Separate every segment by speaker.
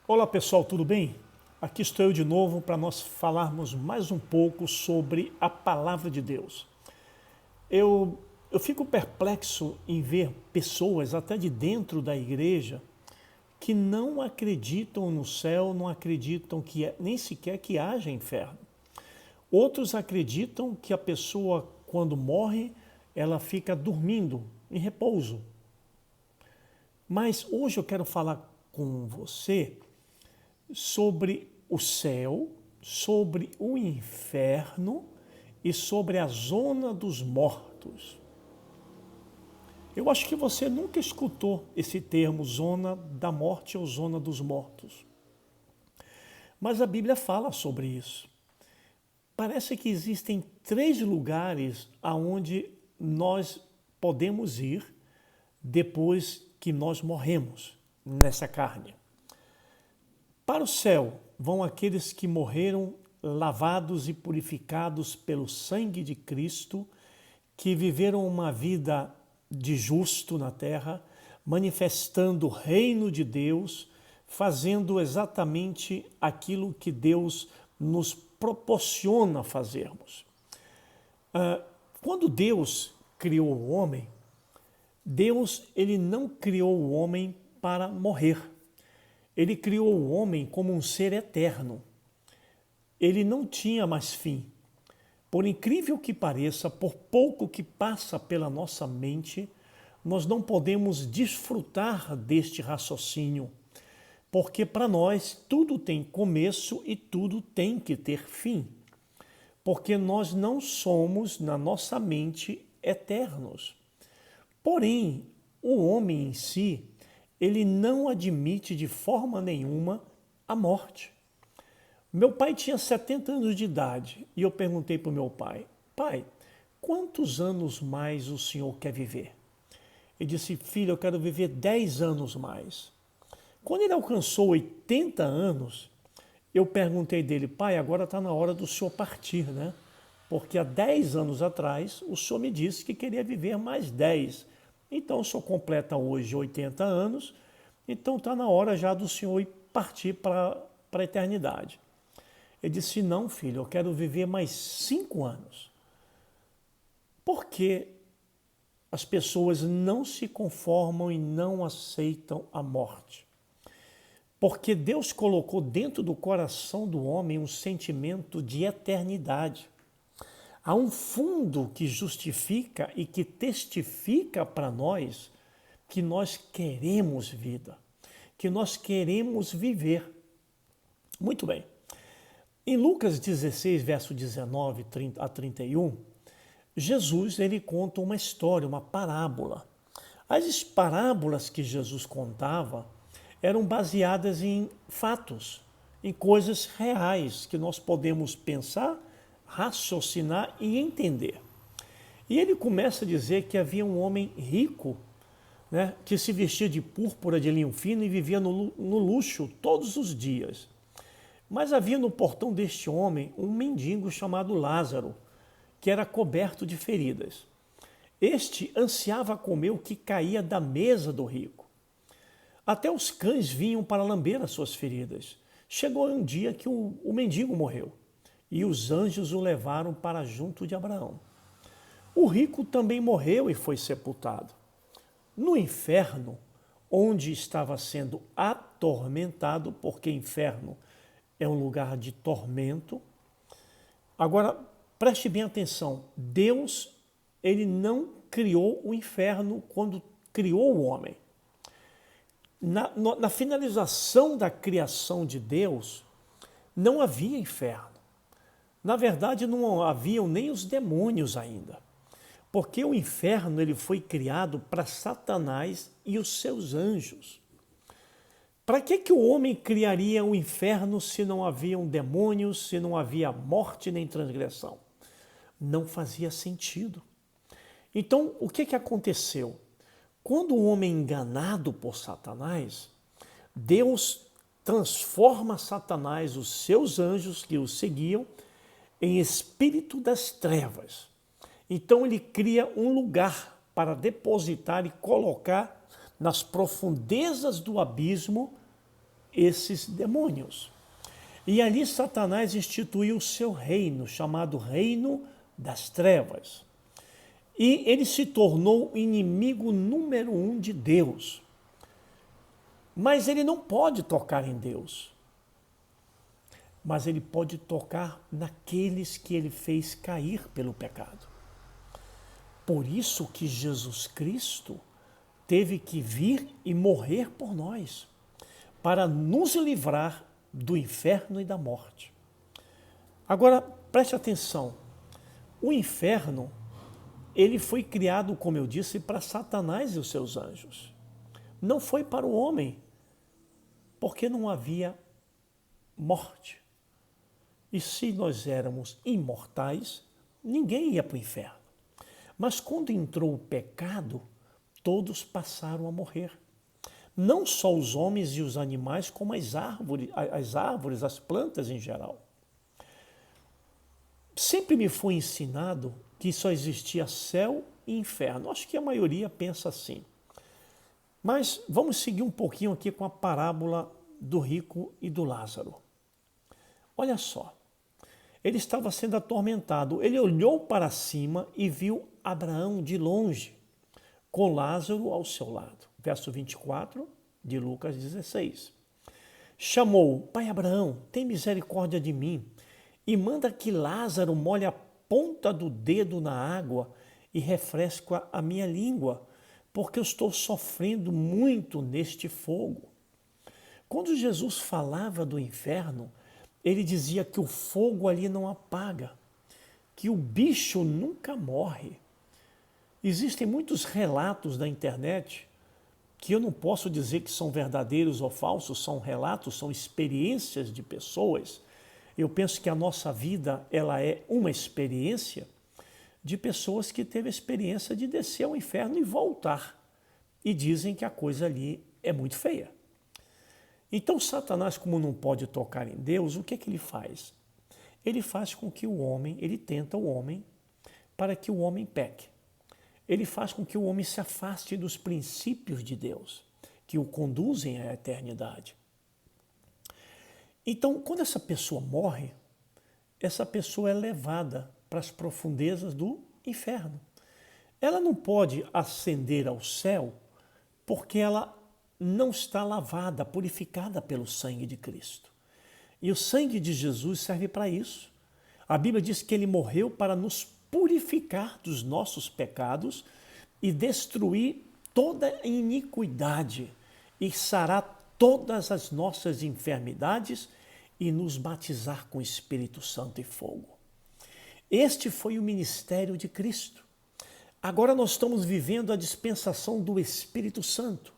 Speaker 1: Olá pessoal, tudo bem? Aqui estou eu de novo para nós falarmos mais um pouco sobre a palavra de Deus. Eu fico perplexo em ver pessoas, até de dentro da igreja, que não acreditam no céu, não acreditam nem sequer que haja inferno. Outros acreditam que a pessoa, quando morre, ela fica dormindo, em repouso. Mas hoje eu quero falar com você sobre o céu, sobre o inferno e sobre a zona dos mortos. Eu acho que você nunca escutou esse termo, zona da morte ou zona dos mortos. Mas a Bíblia fala sobre isso. Parece que existem 3 lugares aonde nós podemos ir depois que nós morremos nessa carne. Para o céu vão aqueles que morreram lavados e purificados pelo sangue de Cristo, que viveram uma vida de justo na terra, manifestando o reino de Deus, fazendo exatamente aquilo que Deus nos proporciona fazermos. Quando Deus criou o homem, Deus ele não criou o homem para morrer. Ele criou o homem como um ser eterno. Ele não tinha mais fim. Por incrível que pareça, por pouco que passa pela nossa mente, nós não podemos desfrutar deste raciocínio, porque para nós tudo tem começo e tudo tem que ter fim, porque nós não somos, na nossa mente, eternos. Porém, o homem em si, ele não admite de forma nenhuma a morte. Meu pai tinha 70 anos de idade e eu perguntei para o meu pai, pai, quantos anos mais o senhor quer viver? Ele disse, filho, eu quero viver 10 anos mais. Quando ele alcançou 80 anos, eu perguntei dele, pai, agora está na hora do senhor partir, né? Porque há 10 anos atrás o senhor me disse que queria viver mais 10. Então o senhor completa hoje 80 anos, então está na hora já do senhor ir partir para a eternidade. Ele disse, não filho, eu quero viver mais 5 anos. Por que as pessoas não se conformam e não aceitam a morte? Porque Deus colocou dentro do coração do homem um sentimento de eternidade. Há um fundo que justifica e que testifica para nós que nós queremos vida, que nós queremos viver. Muito bem. Em Lucas 16, verso 19 a 31, Jesus ele conta uma história, uma parábola. As parábolas que Jesus contava eram baseadas em fatos, em coisas reais que nós podemos pensar, raciocinar e entender. E ele começa a dizer que havia um homem rico, né, que se vestia de púrpura de linho fino e vivia no luxo todos os dias. Mas havia no portão deste homem um mendigo chamado Lázaro, que era coberto de feridas. Este ansiava comer o que caía da mesa do rico. Até os cães vinham para lamber as suas feridas. Chegou um dia que o mendigo morreu, e os anjos o levaram para junto de Abraão. O rico também morreu e foi sepultado. No inferno, onde estava sendo atormentado, porque inferno é um lugar de tormento. Agora, preste bem atenção, Deus ele não criou o inferno quando criou o homem. Na finalização da criação de Deus, não havia inferno. Na verdade, não haviam nem os demônios ainda. Porque o inferno ele foi criado para Satanás e os seus anjos. Para que o homem criaria o inferno se não haviam demônios, se não havia morte nem transgressão? Não fazia sentido. Então, o que aconteceu? Quando o homem é enganado por Satanás, Deus transforma Satanás, os seus anjos que o seguiam, em espírito das trevas. Então ele cria um lugar para depositar e colocar nas profundezas do abismo esses demônios. E ali Satanás instituiu o seu reino, chamado Reino das Trevas. E ele se tornou o inimigo número 1 de Deus. Mas ele não pode tocar em Deus. Mas ele pode tocar naqueles que ele fez cair pelo pecado. Por isso que Jesus Cristo teve que vir e morrer por nós, para nos livrar do inferno e da morte. Agora, preste atenção. O inferno, ele foi criado, como eu disse, para Satanás e os seus anjos. Não foi para o homem, porque não havia morte. E se nós éramos imortais, ninguém ia para o inferno. Mas quando entrou o pecado, todos passaram a morrer. Não só os homens e os animais, como as árvores, as plantas em geral. Sempre me foi ensinado que só existia céu e inferno. Acho que a maioria pensa assim. Mas vamos seguir um pouquinho aqui com a parábola do rico e do Lázaro. Olha só. Ele estava sendo atormentado. Ele olhou para cima e viu Abraão de longe, com Lázaro ao seu lado. Verso 24 de Lucas 16. Chamou: Pai Abraão, tem misericórdia de mim e manda que Lázaro molhe a ponta do dedo na água e refresque a minha língua, porque eu estou sofrendo muito neste fogo. Quando Jesus falava do inferno, ele dizia que o fogo ali não apaga, que o bicho nunca morre. Existem muitos relatos na internet que eu não posso dizer que são verdadeiros ou falsos, são relatos, são experiências de pessoas. Eu penso que a nossa vida, ela é uma experiência de pessoas que teve a experiência de descer ao inferno e voltar. E dizem que a coisa ali é muito feia. Então Satanás, como não pode tocar em Deus, o que é que ele faz? Ele faz com que o homem, ele tenta o homem para que o homem peque. Ele faz com que o homem se afaste dos princípios de Deus, que o conduzem à eternidade. Então, quando essa pessoa morre, essa pessoa é levada para as profundezas do inferno. Ela não pode ascender ao céu porque ela não está lavada, purificada pelo sangue de Cristo. E o sangue de Jesus serve para isso. A Bíblia diz que ele morreu para nos purificar dos nossos pecados e destruir toda a iniquidade e sarar todas as nossas enfermidades e nos batizar com Espírito Santo e fogo. Este foi o ministério de Cristo. Agora nós estamos vivendo a dispensação do Espírito Santo,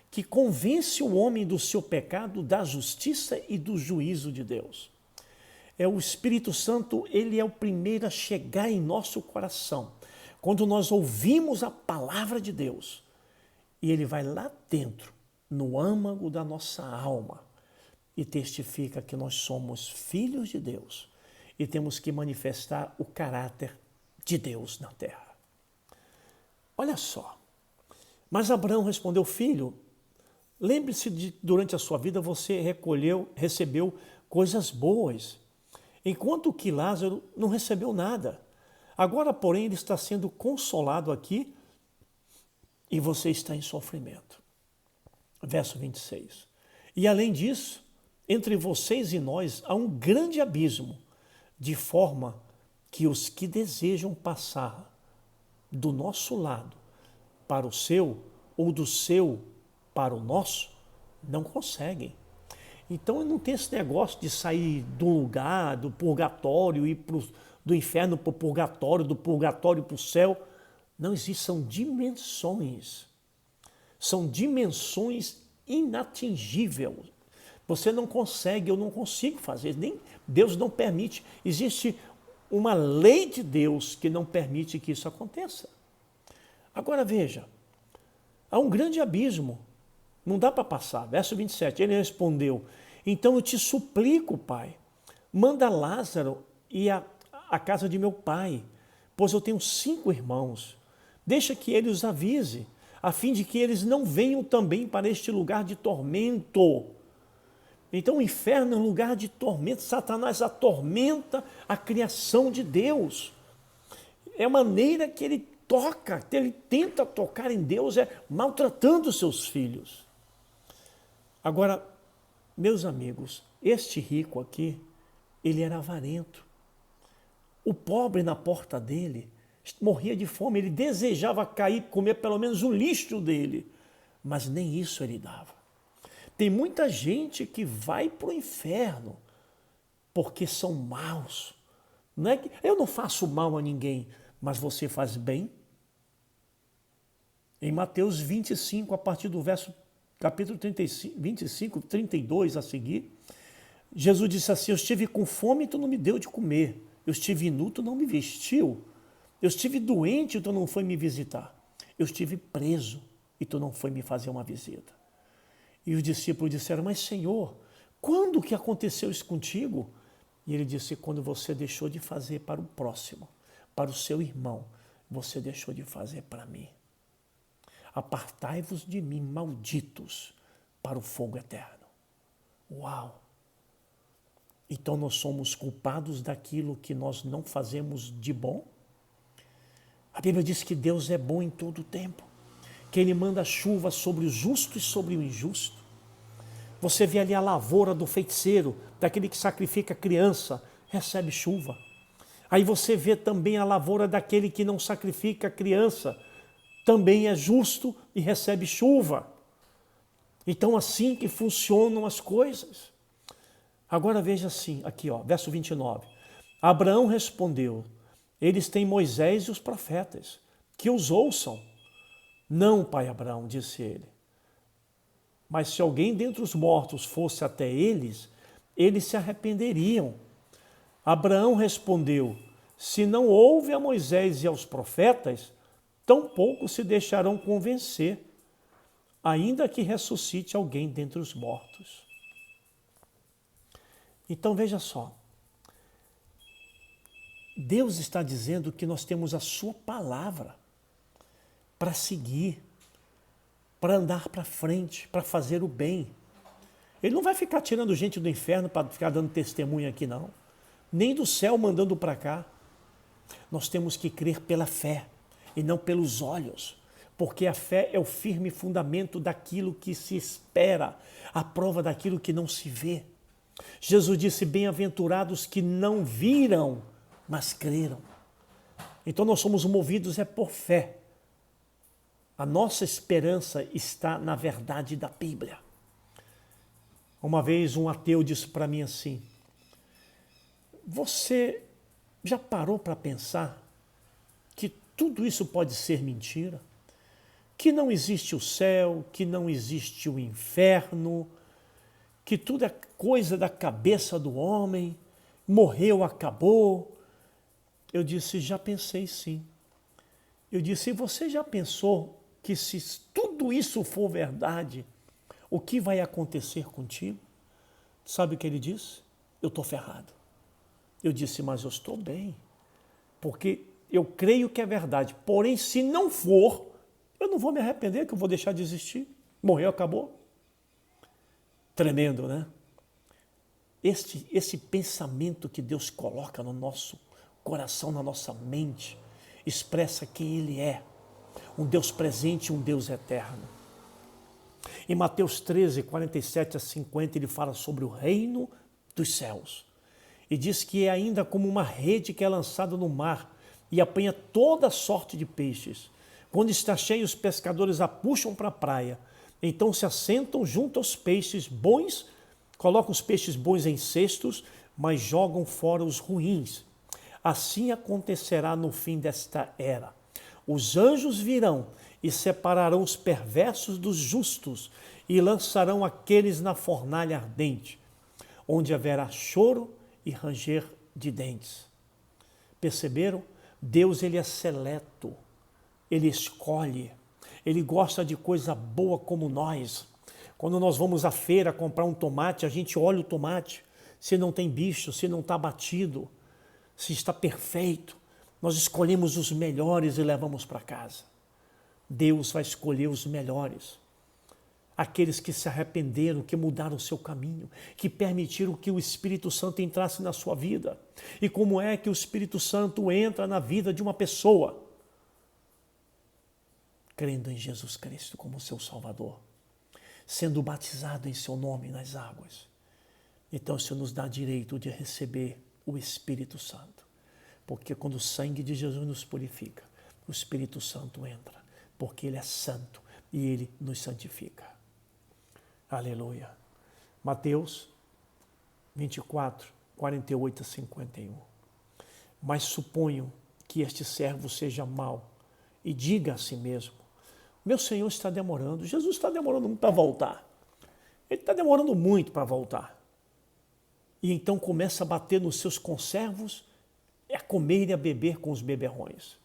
Speaker 1: que convence o homem do seu pecado, da justiça e do juízo de Deus. O Espírito Santo, ele é o primeiro a chegar em nosso coração, quando nós ouvimos a palavra de Deus, e ele vai lá dentro, no âmago da nossa alma, e testifica que nós somos filhos de Deus e temos que manifestar o caráter de Deus na terra. Olha só, mas Abraão respondeu: filho, lembre-se de durante a sua vida você recebeu coisas boas, enquanto que Lázaro não recebeu nada. Agora, porém, ele está sendo consolado aqui e você está em sofrimento. Verso 26. E além disso, entre vocês e nós há um grande abismo, de forma que os que desejam passar do nosso lado para o seu, ou do seu para o nosso, não conseguem. Então não tem esse negócio de sair do lugar, do purgatório, ir do inferno para o purgatório, do purgatório para o céu. Não existe, são dimensões. São dimensões inatingíveis. Você não consegue, eu não consigo fazer, nem Deus não permite. Existe uma lei de Deus que não permite que isso aconteça. Agora veja, há um grande abismo, não dá para passar. Verso 27, ele respondeu: então eu te suplico, pai, manda Lázaro ir à casa de meu pai, pois eu tenho 5 irmãos. Deixa que ele os avise, a fim de que eles não venham também para este lugar de tormento. Então o inferno é um lugar de tormento. Satanás atormenta a criação de Deus. É a maneira que ele toca, que ele tenta tocar em Deus, é maltratando os seus filhos. Agora, meus amigos, este rico aqui, ele era avarento. O pobre na porta dele morria de fome, ele desejava cair, comer pelo menos o lixo dele, mas nem isso ele dava. Tem muita gente que vai para o inferno porque são maus. Não é que eu não faço mal a ninguém, mas você faz bem. Em Mateus 25, a partir do verso capítulo 25, 32 a seguir, Jesus disse assim: eu estive com fome e tu não me deu de comer. Eu estive nu, tu não me vestiu. Eu estive doente e tu não foi me visitar. Eu estive preso e tu não foi me fazer uma visita. E os discípulos disseram: mas Senhor, quando que aconteceu isso contigo? E ele disse: quando você deixou de fazer para o próximo, para o seu irmão, você deixou de fazer para mim. Apartai-vos de mim, malditos, para o fogo eterno. Uau! Então nós somos culpados daquilo que nós não fazemos de bom? A Bíblia diz que Deus é bom em todo o tempo, que Ele manda chuva sobre o justo e sobre o injusto. Você vê ali a lavoura do feiticeiro, daquele que sacrifica a criança, recebe chuva. Aí você vê também a lavoura daquele que não sacrifica a criança, também é justo e recebe chuva. Então assim que funcionam as coisas. Agora veja assim, aqui ó, verso 29. Abraão respondeu: eles têm Moisés e os profetas, que os ouçam. Não, pai Abraão, disse ele. Mas se alguém dentre os mortos fosse até eles, eles se arrependeriam. Abraão respondeu: se não ouve a Moisés e aos profetas, tampouco se deixarão convencer, ainda que ressuscite alguém dentre os mortos. Então veja só, Deus está dizendo que nós temos a sua palavra para seguir, para andar para frente, para fazer o bem. Ele não vai ficar tirando gente do inferno para ficar dando testemunho aqui, não. Nem do céu mandando para cá. Nós temos que crer pela fé e não pelos olhos, porque a fé é o firme fundamento daquilo que se espera, a prova daquilo que não se vê. Jesus disse: bem-aventurados que não viram, mas creram. Então nós somos movidos por fé. A nossa esperança está na verdade da Bíblia. Uma vez um ateu disse para mim assim: você já parou para pensar que tudo isso pode ser mentira? Que não existe o céu, que não existe o inferno, que tudo é coisa da cabeça do homem, morreu, acabou. Eu disse: já pensei sim. Eu disse: e você já pensou que se tudo isso for verdade, o que vai acontecer contigo? Sabe o que ele disse? Eu estou ferrado. Eu disse: mas eu estou bem, porque eu creio que é verdade. Porém, se não for, eu não vou me arrepender, que eu vou deixar de existir. Morreu, acabou. Tremendo, né? Esse pensamento que Deus coloca no nosso coração, na nossa mente, expressa quem Ele é. Um Deus presente, um Deus eterno. Em Mateus 13, 47 a 50, ele fala sobre o reino dos céus. E diz que é ainda como uma rede que é lançada no mar e apanha toda sorte de peixes. Quando está cheio, os pescadores a puxam para a praia. Então se assentam junto aos peixes bons, colocam os peixes bons em cestos, mas jogam fora os ruins. Assim acontecerá no fim desta era. Os anjos virão e separarão os perversos dos justos e lançarão aqueles na fornalha ardente, onde haverá choro e ranger de dentes. Perceberam? Deus, ele é seleto, ele escolhe, ele gosta de coisa boa como nós. Quando nós vamos à feira comprar um tomate, a gente olha o tomate, se não tem bicho, se não está batido, se está perfeito. Nós escolhemos os melhores e levamos para casa. Deus vai escolher os melhores. aqueles que se arrependeram, que mudaram o seu caminho, que permitiram que o Espírito Santo entrasse na sua vida. E como é que o Espírito Santo entra na vida de uma pessoa? Crendo em Jesus Cristo como seu Salvador, sendo batizado em seu nome nas águas. Então o Senhor nos dá direito de receber o Espírito Santo. Porque quando o sangue de Jesus nos purifica, o Espírito Santo entra, porque Ele é santo e Ele nos santifica. Aleluia. Mateus 24, 48 a 51. Mas suponho que este servo seja mau e diga a si mesmo: meu Senhor está demorando, Jesus está demorando muito para voltar. Ele está demorando muito para voltar. E então começa a bater nos seus conservos, a comer e a beber com os beberrões.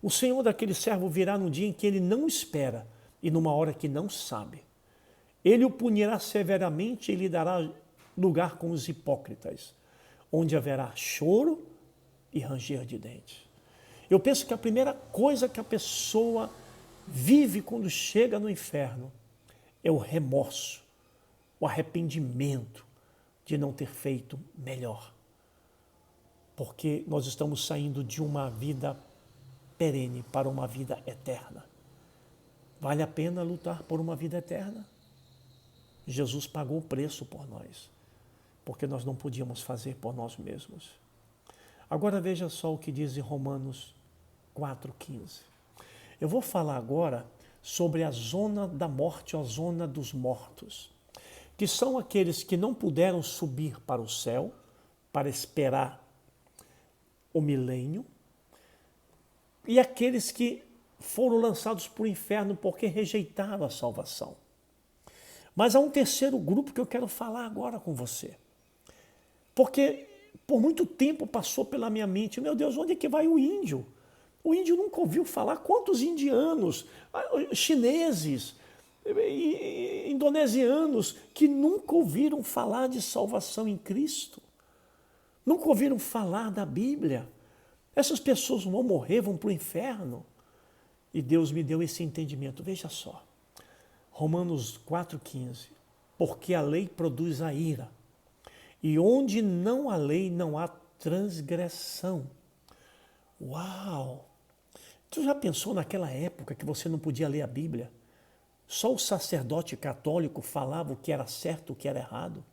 Speaker 1: O Senhor daquele servo virá num dia em que ele não espera e numa hora que não sabe. Ele o punirá severamente e lhe dará lugar com os hipócritas, onde haverá choro e ranger de dentes. Eu penso que a primeira coisa que a pessoa vive quando chega no inferno é o remorso, o arrependimento de não ter feito melhor. Porque nós estamos saindo de uma vida perene para uma vida eterna. Vale a pena lutar por uma vida eterna? Jesus pagou o preço por nós, porque nós não podíamos fazer por nós mesmos. Agora veja só o que diz em Romanos 4,15. Eu vou falar agora sobre a zona da morte, a zona dos mortos, que são aqueles que não puderam subir para o céu para esperar o milênio, e aqueles que foram lançados para o inferno porque rejeitaram a salvação. Mas há um terceiro grupo que eu quero falar agora com você. Porque por muito tempo passou pela minha mente: meu Deus, onde é que vai o índio? O índio nunca ouviu falar. Quantos indianos, chineses, indonesianos que nunca ouviram falar de salvação em Cristo? Nunca ouviram falar da Bíblia? Essas pessoas vão morrer, vão para o inferno. E Deus me deu esse entendimento. Veja só. Romanos 4,15. Porque a lei produz a ira. E onde não há lei, não há transgressão. Uau! Tu já pensou naquela época que você não podia ler a Bíblia? Só o sacerdote católico falava o que era certo, o que era errado.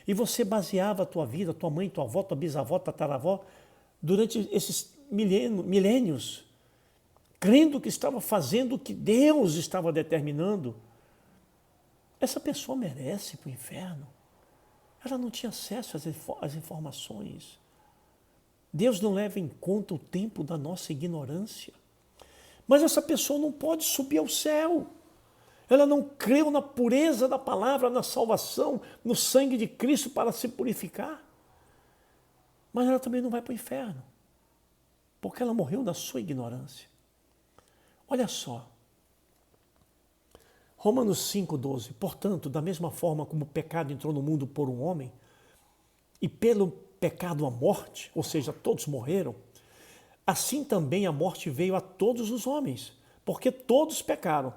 Speaker 1: E você baseava a tua vida, tua mãe, tua avó, tua bisavó, tataravó, durante esses milênios, crendo que estava fazendo o que Deus estava determinando. Essa pessoa merece ir para o inferno. Ela não tinha acesso às informações. Deus não leva em conta o tempo da nossa ignorância. Mas essa pessoa não pode subir ao céu. Ela não creu na pureza da palavra, na salvação, no sangue de Cristo para se purificar. Mas ela também não vai para o inferno, porque ela morreu na sua ignorância. Olha só. Romanos 5,12. Portanto, da mesma forma como o pecado entrou no mundo por um homem, e pelo pecado a morte, ou seja, todos morreram, assim também a morte veio a todos os homens, porque todos pecaram.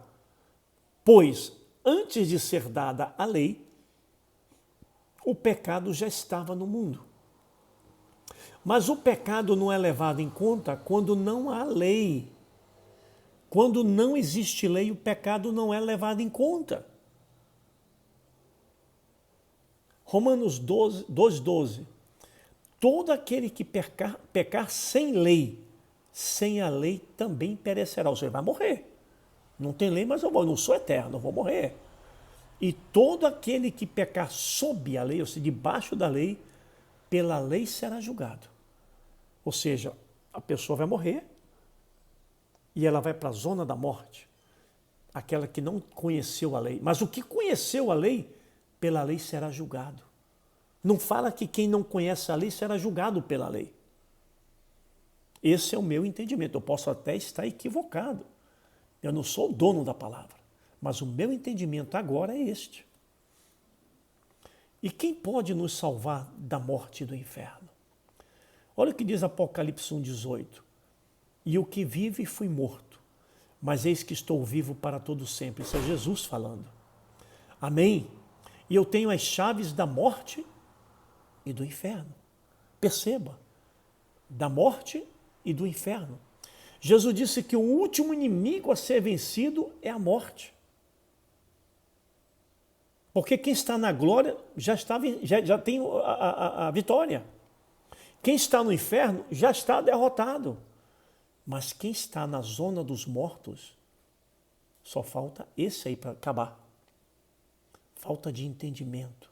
Speaker 1: Pois, antes de ser dada a lei, o pecado já estava no mundo. Mas o pecado não é levado em conta quando não há lei. Quando não existe lei, o pecado não é levado em conta. Romanos 2,12. Todo aquele que pecar sem lei, sem a lei também perecerá. Ou seja, vai morrer. Não tem lei, mas eu não sou eterno, eu vou morrer. E todo aquele que pecar sob a lei, ou seja, debaixo da lei, pela lei será julgado. Ou seja, a pessoa vai morrer e ela vai para a zona da morte. Aquela que não conheceu a lei. Mas o que conheceu a lei, pela lei será julgado. Não fala que quem não conhece a lei será julgado pela lei. Esse é o meu entendimento. Eu posso até estar equivocado. Eu não sou o dono da palavra. Mas o meu entendimento agora é este. E quem pode nos salvar da morte e do inferno? Olha o que diz Apocalipse 1,18. E o que vive fui morto, mas eis que estou vivo para todo sempre. Isso é Jesus falando. Amém? E eu tenho as chaves da morte e do inferno. Perceba, da morte e do inferno. Jesus disse que o último inimigo a ser vencido é a morte. Porque quem está na glória já tem a vitória. Quem está no inferno já está derrotado. Mas quem está na zona dos mortos, só falta esse aí para acabar. Falta de entendimento.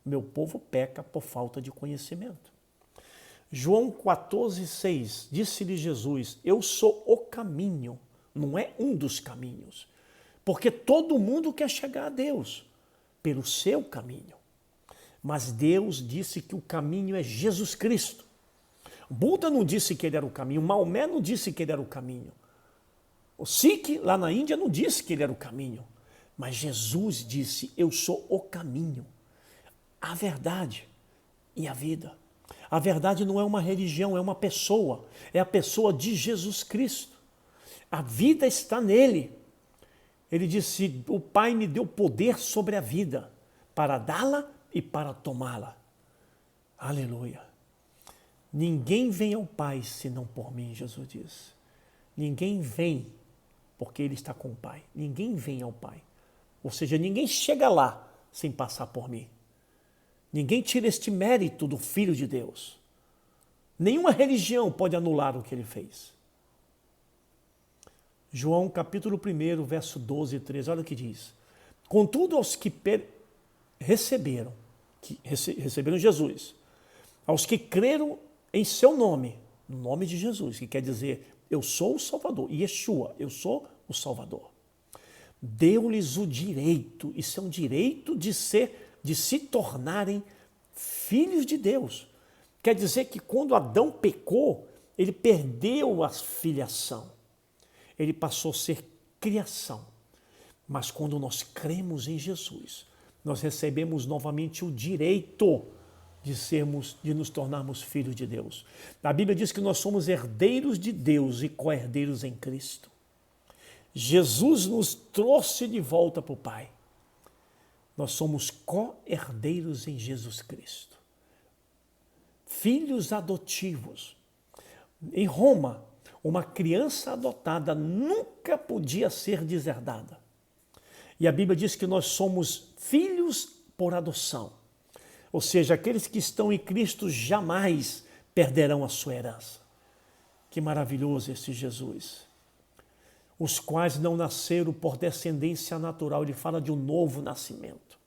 Speaker 1: Meu povo peca por falta de conhecimento. João 14,6, disse-lhe Jesus, eu sou o caminho, não é um dos caminhos. Porque todo mundo quer chegar a Deus pelo seu caminho. Mas Deus disse que o caminho é Jesus Cristo. Buda não disse que ele era o caminho, Maomé não disse que ele era o caminho. O Sikh, lá na Índia, não disse que ele era o caminho. Mas Jesus disse, eu sou o caminho, a verdade e a vida. A verdade não é uma religião, é uma pessoa. É a pessoa de Jesus Cristo. A vida está nele. Ele disse, o Pai me deu poder sobre a vida, para dá-la e para tomá-la. Aleluia. Ninguém vem ao Pai senão por mim, Jesus disse. Ninguém vem porque ele está com o Pai. Ninguém vem ao Pai. Ou seja, ninguém chega lá sem passar por mim. Ninguém tira este mérito do Filho de Deus. Nenhuma religião pode anular o que ele fez. João capítulo 1, verso 12 e 13, olha o que diz. Contudo, aos que receberam Jesus, aos que creram em seu nome, no nome de Jesus, que quer dizer, eu sou o Salvador, Yeshua, eu sou o Salvador. Deu-lhes o direito, isso é um direito de se tornarem filhos de Deus. Quer dizer que quando Adão pecou, ele perdeu a filiação. Ele passou a ser criação. Mas quando nós cremos em Jesus, nós recebemos novamente o direito de nos tornarmos filhos de Deus. A Bíblia diz que nós somos herdeiros de Deus e co-herdeiros em Cristo. Jesus nos trouxe de volta para o Pai. Nós somos co-herdeiros em Jesus Cristo. Filhos adotivos. Em Roma, uma criança adotada nunca podia ser deserdada. E a Bíblia diz que nós somos filhos por adoção. Ou seja, aqueles que estão em Cristo jamais perderão a sua herança. Que maravilhoso esse Jesus. Os quais não nasceram por descendência natural. Ele fala de um novo nascimento.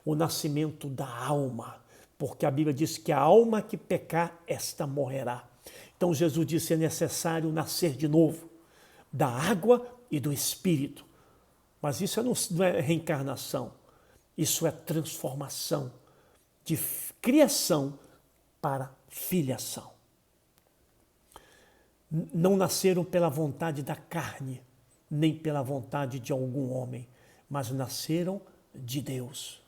Speaker 1: O nascimento da alma. Porque a Bíblia diz que a alma que pecar, esta morrerá. Então Jesus disse, é necessário nascer de novo. Da água e do Espírito. Mas isso não é reencarnação. Isso é transformação. De criação para filiação. Não nasceram pela vontade da carne, nem pela vontade de algum homem, mas nasceram de Deus.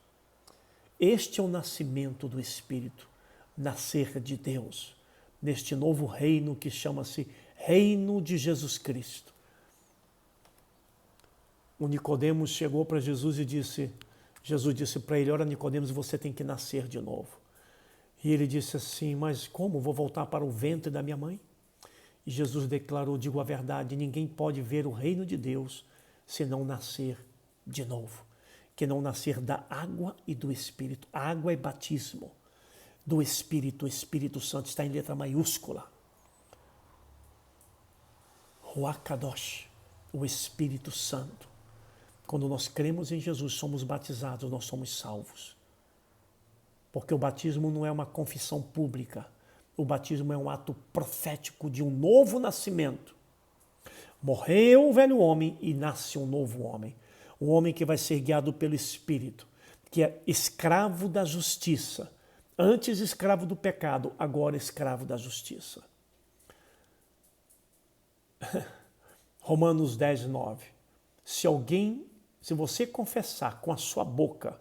Speaker 1: Este é o nascimento do Espírito, nascer de Deus, neste novo reino que chama-se Reino de Jesus Cristo. O Nicodemos chegou para Jesus e Jesus disse para ele, olha Nicodemos, você tem que nascer de novo. E ele disse assim, mas como? Vou voltar para o ventre da minha mãe? E Jesus declarou, digo a verdade, ninguém pode ver o reino de Deus se não nascer de novo. Que não nascer da água e do Espírito. A água é batismo. Do Espírito, o Espírito Santo está em letra maiúscula. Ruach Kadosh, o Espírito Santo. Quando nós cremos em Jesus, somos batizados, nós somos salvos. Porque o batismo não é uma confissão pública. O batismo é um ato profético de um novo nascimento. Morreu o velho homem e nasce um novo homem. Um homem que vai ser guiado pelo Espírito, que é escravo da justiça. Antes escravo do pecado, agora escravo da justiça. Romanos 10, 9. Se você confessar com a sua boca,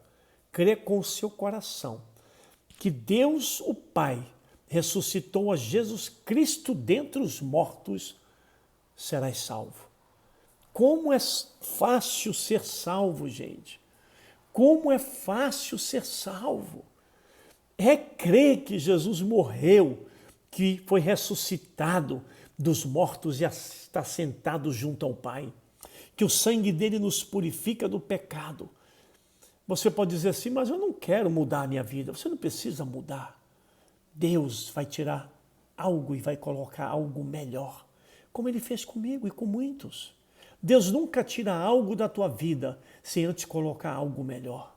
Speaker 1: crer com o seu coração, que Deus, o Pai, ressuscitou a Jesus Cristo dentre os mortos, serás salvo. Como é fácil ser salvo, gente. Como é fácil ser salvo. É crer que Jesus morreu, que foi ressuscitado dos mortos e está sentado junto ao Pai, que o sangue dele nos purifica do pecado. Você pode dizer assim, mas eu não quero mudar a minha vida. Você não precisa mudar. Deus vai tirar algo e vai colocar algo melhor, como ele fez comigo e com muitos. Deus nunca tira algo da tua vida sem antes colocar algo melhor.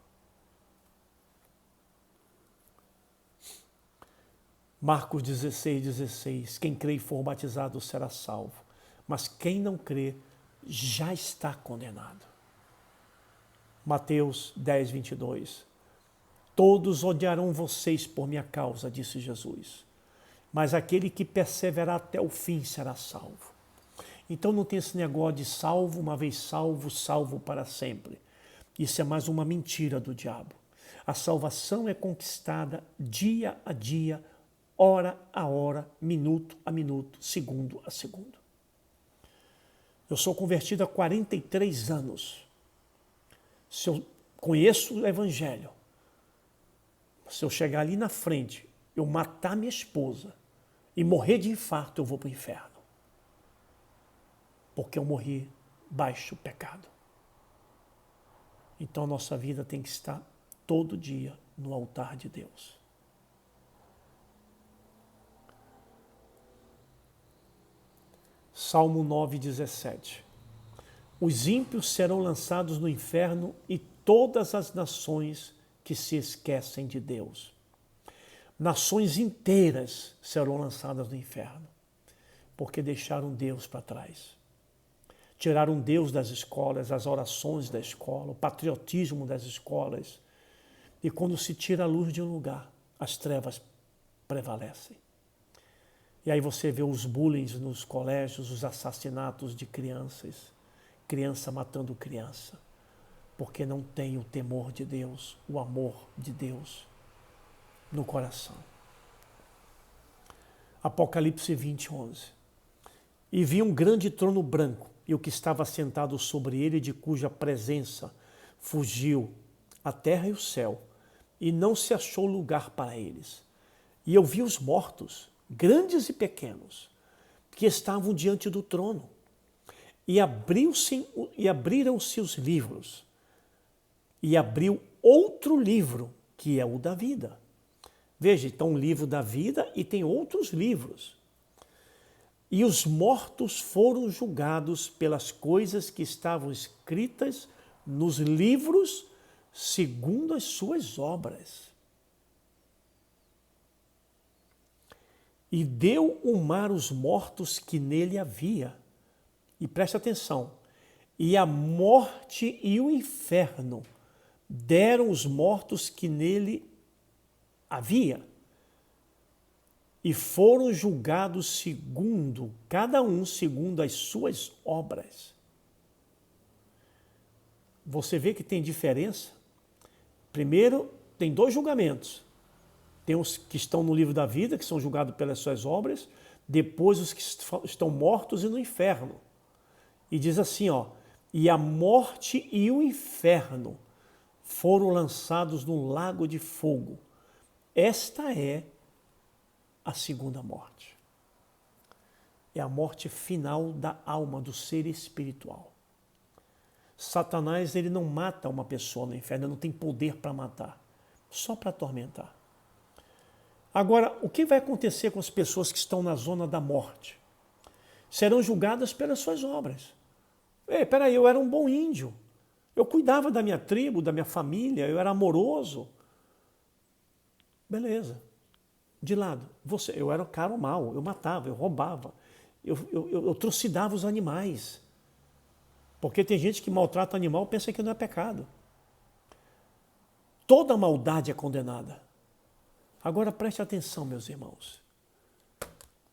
Speaker 1: Marcos 16:16, quem crê e for batizado será salvo, mas quem não crê já está condenado. Mateus 10:22, todos odiarão vocês por minha causa, disse Jesus, mas aquele que perseverar até o fim será salvo. Então não tem esse negócio de salvo, uma vez salvo, salvo para sempre. Isso é mais uma mentira do diabo. A salvação é conquistada dia a dia, hora a hora, minuto a minuto, segundo a segundo. Eu sou convertido há 43 anos. Se eu conheço o Evangelho, se eu chegar ali na frente, eu matar minha esposa e morrer de infarto, eu vou para o inferno. Porque eu morri baixo pecado. Então a nossa vida tem que estar todo dia no altar de Deus. Salmo 9:17. Os ímpios serão lançados no inferno e todas as nações que se esquecem de Deus. Nações inteiras serão lançadas no inferno, porque deixaram Deus para trás. Tiraram Deus das escolas, as orações da escola, o patriotismo das escolas. E quando se tira a luz de um lugar, as trevas prevalecem. E aí você vê os bullying nos colégios, os assassinatos de crianças, criança matando criança, porque não tem o temor de Deus, o amor de Deus no coração. Apocalipse 20:11. E vi um grande trono branco, e o que estava sentado sobre ele, de cuja presença fugiu a terra e o céu, e não se achou lugar para eles. E eu vi os mortos, grandes e pequenos, que estavam diante do trono. E abriram-se os livros. E abriu outro livro, que é o da vida. Veja, então um livro da vida e tem outros livros. E os mortos foram julgados pelas coisas que estavam escritas nos livros, segundo as suas obras. E deu o mar os mortos que nele havia. E preste atenção. E a morte e o inferno deram os mortos que nele havia. E foram julgados segundo, cada um segundo as suas obras. Você vê que tem diferença? Primeiro, tem dois julgamentos. Tem os que estão no livro da vida, que são julgados pelas suas obras. Depois, os que estão mortos e no inferno. E diz assim, ó, e a morte e o inferno foram lançados no lago de fogo. Esta é a segunda morte. É a morte final da alma, do ser espiritual. Satanás, ele não mata uma pessoa no inferno, ele não tem poder para matar, só para atormentar. Agora, o que vai acontecer com as pessoas que estão na zona da morte? Serão julgadas pelas suas obras. Ei, peraí, eu era um bom índio. Eu cuidava da minha tribo, da minha família, eu era amoroso. Beleza. De lado. Eu era um cara mau, eu matava, eu roubava, eu trucidava os animais. Porque tem gente que maltrata animal e pensa que não é pecado. Toda maldade é condenada. Agora preste atenção, meus irmãos.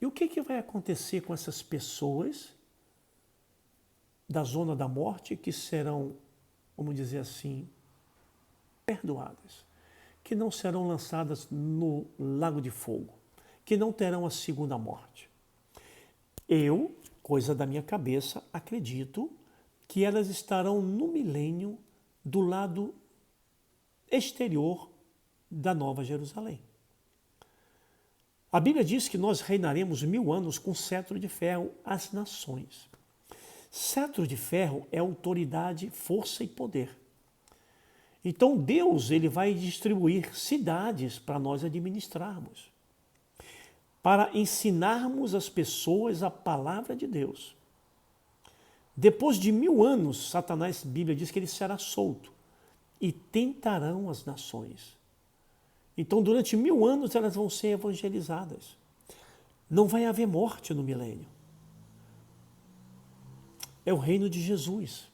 Speaker 1: E o que vai acontecer com essas pessoas da zona da morte que serão, vamos dizer assim, perdoadas? Que não serão lançadas no lago de fogo, que não terão a segunda morte. Eu, coisa da minha cabeça, acredito que elas estarão no milênio do lado exterior da Nova Jerusalém. A Bíblia diz que nós reinaremos 1000 anos com cetro de ferro às nações. Cetro de ferro é autoridade, força e poder. Então Deus ele vai distribuir cidades para nós administrarmos, para ensinarmos as pessoas a palavra de Deus. Depois de 1000 anos, Satanás, a Bíblia diz que ele será solto e tentarão as nações. Então durante 1000 anos elas vão ser evangelizadas. Não vai haver morte no milênio. É o reino de Jesus.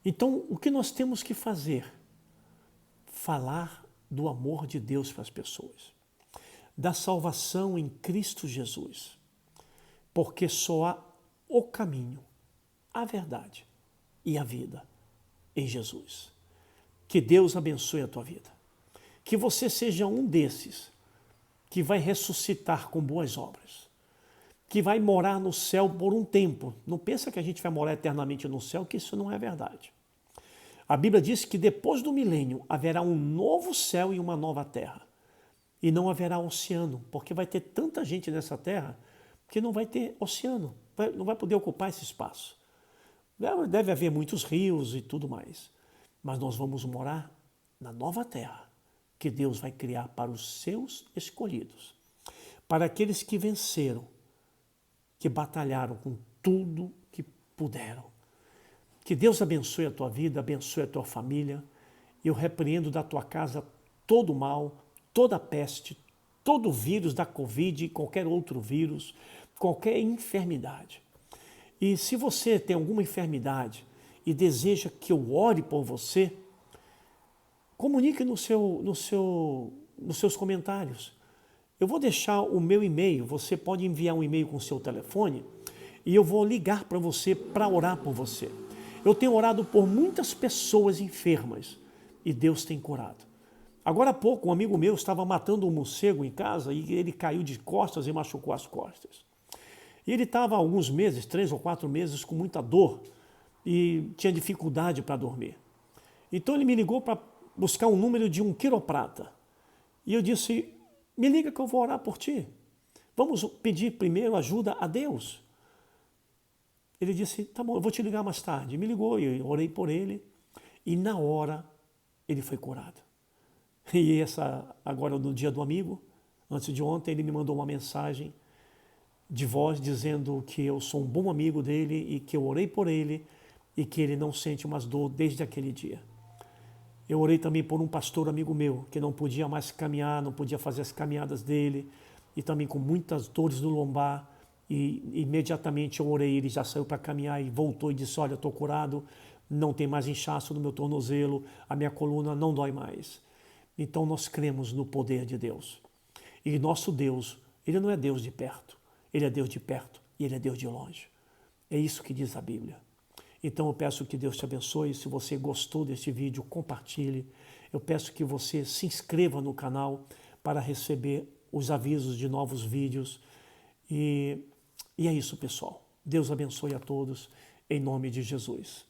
Speaker 1: Então, o que nós temos que fazer? Falar do amor de Deus para as pessoas, da salvação em Cristo Jesus, porque só há o caminho, a verdade e a vida em Jesus. Que Deus abençoe a tua vida. Que você seja um desses que vai ressuscitar com boas obras, que vai morar no céu por um tempo. Não pensa que a gente vai morar eternamente no céu, que isso não é verdade. A Bíblia diz que depois do milênio haverá um novo céu e uma nova terra. E não haverá oceano, porque vai ter tanta gente nessa terra que não vai ter oceano, não vai poder ocupar esse espaço. Deve haver muitos rios e tudo mais, mas nós vamos morar na nova terra que Deus vai criar para os seus escolhidos, para aqueles que venceram, que batalharam com tudo que puderam. Que Deus abençoe a tua vida, abençoe a tua família. Eu repreendo da tua casa todo o mal, toda a peste, todo o vírus da Covid, qualquer outro vírus, qualquer enfermidade. E se você tem alguma enfermidade e deseja que eu ore por você, comunique nos seus comentários. Eu vou deixar o meu e-mail, você pode enviar um e-mail com o seu telefone e eu vou ligar para você para orar por você. Eu tenho orado por muitas pessoas enfermas e Deus tem curado. Agora há pouco um amigo meu estava matando um morcego em casa e ele caiu de costas e machucou as costas. E ele estava há alguns meses, 3 ou 4 meses, com muita dor e tinha dificuldade para dormir. Então ele me ligou para buscar um número de um quiroprata. E eu disse, me liga que eu vou orar por ti. Vamos pedir primeiro ajuda a Deus. Ele disse, tá bom, eu vou te ligar mais tarde. Me ligou e eu orei por ele. E na hora ele foi curado. E agora no dia do amigo, antes de ontem, ele me mandou uma mensagem de voz dizendo que eu sou um bom amigo dele e que eu orei por ele e que ele não sente mais dor desde aquele dia. Eu orei também por um pastor amigo meu que não podia mais caminhar, não podia fazer as caminhadas dele e também com muitas dores no lombar. E imediatamente eu orei, ele já saiu para caminhar e voltou e disse, olha, eu estou curado, não tem mais inchaço no meu tornozelo, a minha coluna não dói mais. Então nós cremos no poder de Deus. E nosso Deus, ele não é Deus de perto, ele é Deus de perto e ele é Deus de longe. É isso que diz a Bíblia. Então eu peço que Deus te abençoe. Se você gostou deste vídeo, compartilhe. Eu peço que você se inscreva no canal para receber os avisos de novos vídeos. E é isso, pessoal. Deus abençoe a todos, em nome de Jesus.